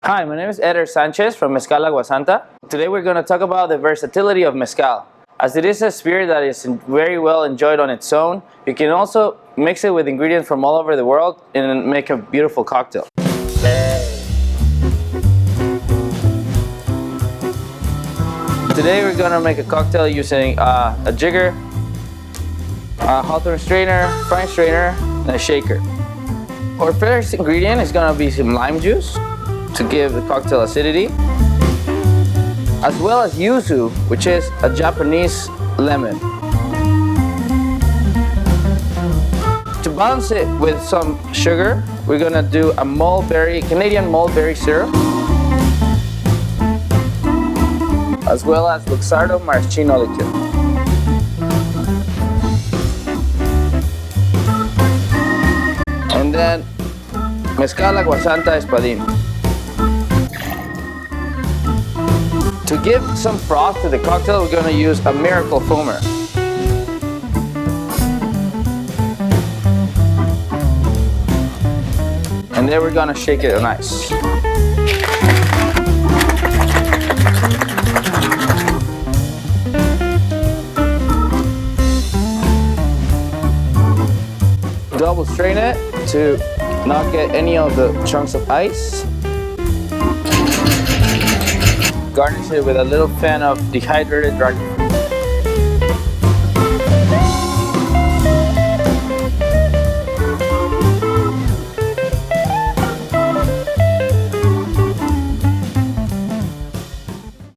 Hi, my name is Eder Sanchez from Mezcal Agua. Today we're going to talk about the versatility of Mezcal. As it is a spirit that is very well enjoyed on its own, you can also mix it with ingredients from all over the world and make a beautiful cocktail. Today we're going to make a cocktail using a jigger, a hawthorn strainer, fine strainer, and a shaker. Our first ingredient is going to be some lime juice to give the cocktail acidity, as well as yuzu, which is a Japanese lemon. To balance it with some sugar, we're going to do a Canadian mulberry syrup, as well as Luxardo Maraschino liqueur. And then Mezcal Agua Espadin. To give some froth to the cocktail, we're going to use a miracle foamer. And then we're going to shake it nice. Double strain it to not get any of the chunks of ice. Garnish it with a little fan of dehydrated dragon